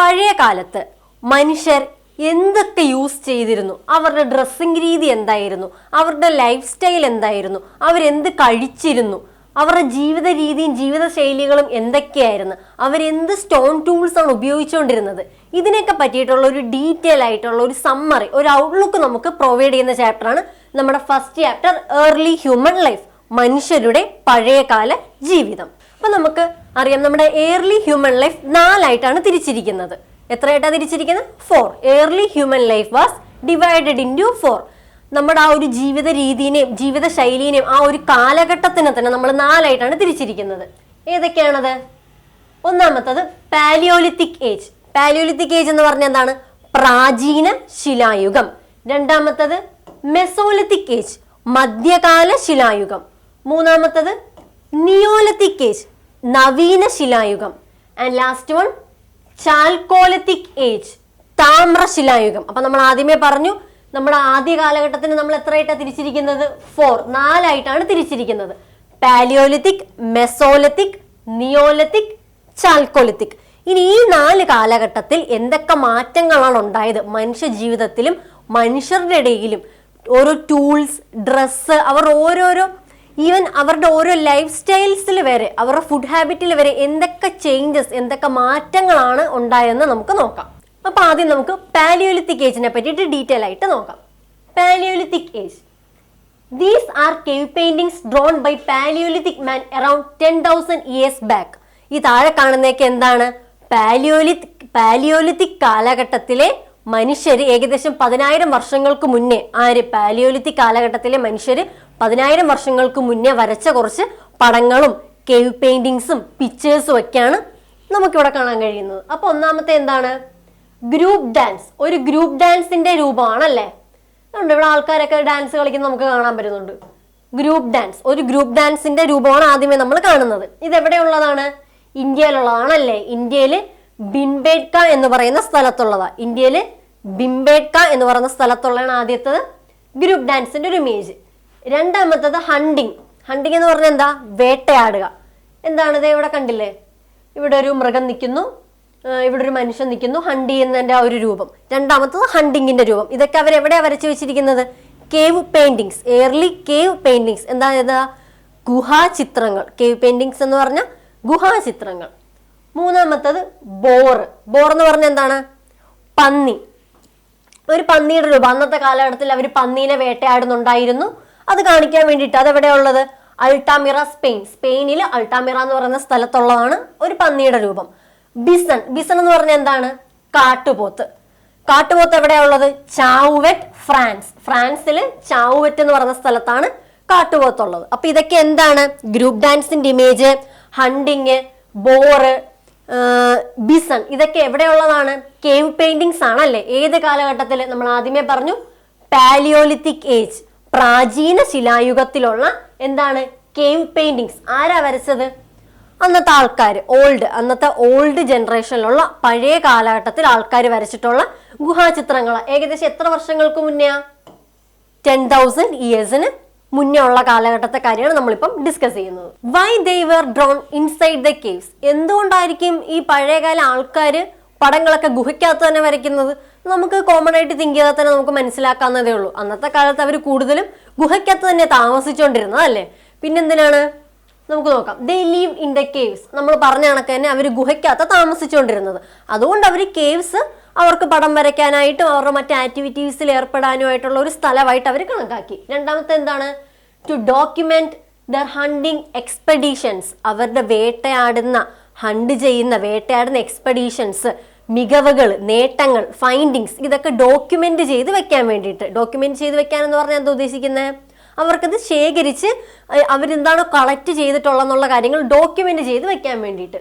പഴയ കാലത്ത് മനുഷ്യർ എന്തൊക്കെ യൂസ് ചെയ്തിരുന്നു, അവരുടെ ഡ്രസ്സിംഗ് രീതി എന്തായിരുന്നു, അവരുടെ ലൈഫ് സ്റ്റൈൽ എന്തായിരുന്നു, അവരെന്ത് കഴിച്ചിരുന്നു, അവരുടെ ജീവിത രീതിയും ജീവിത ശൈലികളും എന്തൊക്കെയായിരുന്നു, അവരെന്ത് സ്റ്റോൺ ടൂൾസ് ആണ് ഉപയോഗിച്ചുകൊണ്ടിരുന്നത്, ഇതിനൊക്കെ പറ്റിയിട്ടുള്ള ഒരു ഡീറ്റെയിൽ ആയിട്ടുള്ള ഒരു സമ്മറി, ഒരു ഔട്ട്ലുക്ക് നമുക്ക് പ്രൊവൈഡ് ചെയ്യുന്ന ചാപ്റ്ററാണ് നമ്മുടെ first chapter early human life, മനുഷ്യരുടെ പഴയകാല ജീവിതം. അപ്പൊ നമുക്ക് അറിയാം നമ്മുടെ ഏർലി ഹ്യൂമൻ ലൈഫ് 4 ആയിട്ടാണ് തിരിച്ചിരിക്കുന്നത്. എത്രയായിട്ടാണ് തിരിച്ചിരിക്കുന്നത്? 4. Early human life was divided into 4. നമ്മുടെ ആ ഒരു ജീവിത രീതിനെയും ജീവിത ശൈലിനെയും ആ ഒരു കാലഘട്ടത്തിനെ തന്നെ നമ്മൾ 4 ആയിട്ടാണ് തിരിച്ചിരിക്കുന്നത്. ഏതൊക്കെയാണത്? ഒന്നാമത്തത് പാലിയോലിത്തിക് ഏജ്. പാലിയോലിത്തിക് ഏജ് എന്ന് പറഞ്ഞാൽ എന്താണ്? പ്രാചീന ശിലായുഗം. രണ്ടാമത്തത് മെസോലിത്തിക് ഏജ്, മധ്യകാല ശിലായുഗം. മൂന്നാമത്തത് നിയോലിത്തിക് ഏജ്, നവീന ശിലായുഗം. And last one chalcolithic age, താമ്രശിലായുഗം. അപ്പൊ നമ്മൾ ആദ്യമേ പറഞ്ഞു നമ്മുടെ ആദ്യ കാലഘട്ടത്തിന് നമ്മൾ എത്രയായിട്ടാണ് തിരിച്ചിരിക്കുന്നത്? 4. 4 ആയിട്ടാണ് തിരിച്ചിരിക്കുന്നത്. Palaeolithic, mesolithic, neolithic, chalcolithic. ഇനി ഈ 4 കാലഘട്ടത്തിൽ എന്തൊക്കെ മാറ്റങ്ങളാണ് ഉണ്ടായത് മനുഷ്യ ജീവിതത്തിലും മനുഷ്യരുടെ ഇടയിലും? ഓരോ ടൂൾസ്, ഡ്രസ്സ്, അവർ ഓരോരോ ഈവൻ അവരുടെ ഓരോ ലൈഫ് സ്റ്റൈൽസിൽ വരെ, അവരുടെ ഫുഡ് ഹാബിറ്റിൽ വരെ എന്തൊക്കെ ചേഞ്ചസ്, എന്തൊക്കെ മാറ്റങ്ങളാണ് ഉണ്ടായതെന്ന് നമുക്ക് നോക്കാം. അപ്പൊ ആദ്യം നമുക്ക് പാലിയോലിത്തിക് ഏജിനെ പറ്റിയിട്ട് ഡീറ്റെയിൽ ആയിട്ട് നോക്കാം. Palaeolithic age. These are cave paintings drawn by palaeolithic man around 10,000 years back. ഈ താഴെ കാണുന്നതൊക്കെ എന്താണ്? പാലിയോലിത്തിക് കാലഘട്ടത്തിലെ മനുഷ്യര് ഏകദേശം 10,000 വർഷങ്ങൾക്ക് മുന്നേ, പാലിയോലിത്തിക് കാലഘട്ടത്തിലെ മനുഷ്യര് 10,000 വർഷങ്ങൾക്ക് മുന്നേ വരച്ച കുറച്ച് പടങ്ങളും കേവ് പെയിന്റിങ്സും പിക്ചേഴ്സും ഒക്കെയാണ് നമുക്കിവിടെ കാണാൻ കഴിയുന്നത്. അപ്പൊ ഒന്നാമത്തെ എന്താണ്? Group dance. ഒരു ഗ്രൂപ്പ് ഡാൻസിന്റെ രൂപമാണല്ലേ. ഇവിടെ ആൾക്കാരൊക്കെ ഡാൻസ് കളിക്കുന്നത് നമുക്ക് കാണാൻ പറ്റുന്നുണ്ട്. ഗ്രൂപ്പ് ഡാൻസ്, ഒരു ഗ്രൂപ്പ് ഡാൻസിന്റെ രൂപമാണ് ആദ്യമേ നമ്മൾ കാണുന്നത്. ഇത് എവിടെയുള്ളതാണ്? ഇന്ത്യയിലുള്ളതാണല്ലേ. ഇന്ത്യയില് ഭിംബേട്ക എന്ന് പറയുന്ന സ്ഥലത്തുള്ളതാ. ഇന്ത്യയില് ഭിംബേട്ക എന്ന് പറയുന്ന സ്ഥലത്തുള്ളതാണ് ആദ്യത്തത് ഗ്രൂപ്പ് ഡാൻസിന്റെ ഒരു ഇമേജ്. രണ്ടാമത്തത് ഹണ്ടിങ്. ഹണ്ടിങ് എന്ന് പറഞ്ഞാൽ എന്താ? വേട്ടയാടുക. എന്താണിത്? ഇവിടെ കണ്ടില്ലേ, ഇവിടെ ഒരു മൃഗം നിൽക്കുന്നു, ഇവിടെ ഒരു മനുഷ്യൻ നിൽക്കുന്നു, ഹണ്ട് ചെയ്യുന്നതിന്റെ ആ ഒരു രൂപം. രണ്ടാമത്തത് ഹണ്ടിങ്ങിന്റെ രൂപം. ഇതൊക്കെ അവരെവിടെയാ വരച്ചു വെച്ചിരിക്കുന്നത്? Cave paintings, early cave paintings. എന്താ? ഗുഹാചിത്രങ്ങൾ. കേവ് പെയിന്റിങ്സ് എന്ന് പറഞ്ഞാൽ ഗുഹാചിത്രങ്ങൾ. മൂന്നാമത്തത് ബോർ. ബോർ എന്ന് പറഞ്ഞാൽ എന്താണ്? പന്നി. ഒരു പന്നിയുടെ രൂപം. അന്നത്തെ കാലഘട്ടത്തിൽ അവർ പന്നീനെ വേട്ടയാടുന്നുണ്ടായിരുന്നു. അത് കാണിക്കാൻ വേണ്ടിയിട്ട് അതെവിടെയാ ഉള്ളത്? Altamira, Spain. സ്പെയിനിൽ അൾട്ടാമിറ എന്ന് പറയുന്ന സ്ഥലത്തുള്ളതാണ് ഒരു പന്നിയുടെ രൂപം. ബിസൺ. ബിസൺ എന്ന് പറഞ്ഞാൽ എന്താണ്? കാട്ടുപോത്ത്. കാട്ടുപോത്ത് എവിടെയാ ഉള്ളത്? ചാവുവെറ്റ്, ഫ്രാൻസ്. ഫ്രാൻസില് ചാവുവെറ്റ് എന്ന് പറയുന്ന സ്ഥലത്താണ് കാട്ടുപോത്തുള്ളത്. അപ്പൊ ഇതൊക്കെ എന്താണ്? ഗ്രൂപ്പ് ഡാൻസിന്റെ ഇമേജ്, ഹണ്ടിങ്, ബോറ്, ബിസൺ. ഇതൊക്കെ എവിടെയുള്ളതാണ്? കേവ് പെയിന്റിങ്സ് ആണല്ലേ. ഏത് കാലഘട്ടത്തിൽ? നമ്മൾ ആദ്യമേ പറഞ്ഞു പാലിയോലിത്തിക് ഏജ്, പ്രാചീന ശിലായുഗത്തിലുള്ള എന്താണ്? Cave paintings. ആരാ വരച്ചത്? അന്നത്തെ ആൾക്കാർ, അന്നത്തെ ഓൾഡ് ജനറേഷനിലുള്ള പഴയ കാലഘട്ടത്തിൽ ആൾക്കാർ വരച്ചിട്ടുള്ള ഗുഹാചിത്രങ്ങൾ. ഏകദേശം എത്ര വർഷങ്ങൾക്ക് മുന്നേ? 10,000 ഇയേഴ്സിന് മുന്നേ ഉള്ള കാലഘട്ടത്തെ കാര്യമാണ് നമ്മളിപ്പം ഡിസ്കസ് ചെയ്യുന്നത്. Why they were drawn inside the caves. എന്തുകൊണ്ടായിരിക്കും ഈ പഴയകാല ആൾക്കാർ പടങ്ങളൊക്കെ ഗുഹയ്ക്കകത്ത് തന്നെ വരയ്ക്കുന്നത്? നമുക്ക് കോമൺ ആയിട്ട് തിങ്ക് ചെയ്താൽ തന്നെ നമുക്ക് മനസ്സിലാക്കാവുന്നതേ ഉള്ളൂ. അന്നത്തെ കാലത്ത് അവർ കൂടുതലും ഗുഹയ്ക്കകത്ത് തന്നെ താമസിച്ചുകൊണ്ടിരുന്നത് അല്ലേ. പിന്നെന്തിനാണ്? നമുക്ക് നോക്കാം. ദേ ലീവ് ഇൻ ദ കേവ്സ്. നമ്മൾ പറഞ്ഞ കണക്ക് തന്നെ അവർ ഗുഹയ്ക്കകത്ത് താമസിച്ചുകൊണ്ടിരുന്നത്. അതുകൊണ്ട് അവർ കേവ്സ് അവർക്ക് പടം വരയ്ക്കാനായിട്ടും അവരുടെ മറ്റ് ആക്ടിവിറ്റീസിൽ ഏർപ്പെടാനുമായിട്ടുള്ള ഒരു സ്ഥലമായിട്ട് അവർ കണക്കാക്കി. രണ്ടാമത്തെ എന്താണ്? To document their hunting expeditions. അവരുടെ വേട്ടയാടുന്ന എക്സ്പെഡീഷൻസ്, മികവുകൾ, നേട്ടങ്ങൾ, ഫൈൻഡിങ്സ്, ഇതൊക്കെ ഡോക്യുമെന്റ് ചെയ്ത് വെക്കാൻ വേണ്ടിയിട്ട്. ഡോക്യുമെന്റ് ചെയ്ത് വെക്കാൻ എന്ന് പറഞ്ഞാൽ എന്താ ഉദ്ദേശിക്കുന്നത്? അവർക്കത് ശേഖരിച്ച് അവരെന്താണോ കളക്ട് ചെയ്തിട്ടുള്ള കാര്യങ്ങൾ ഡോക്യുമെന്റ് ചെയ്ത് വെക്കാൻ വേണ്ടിയിട്ട്.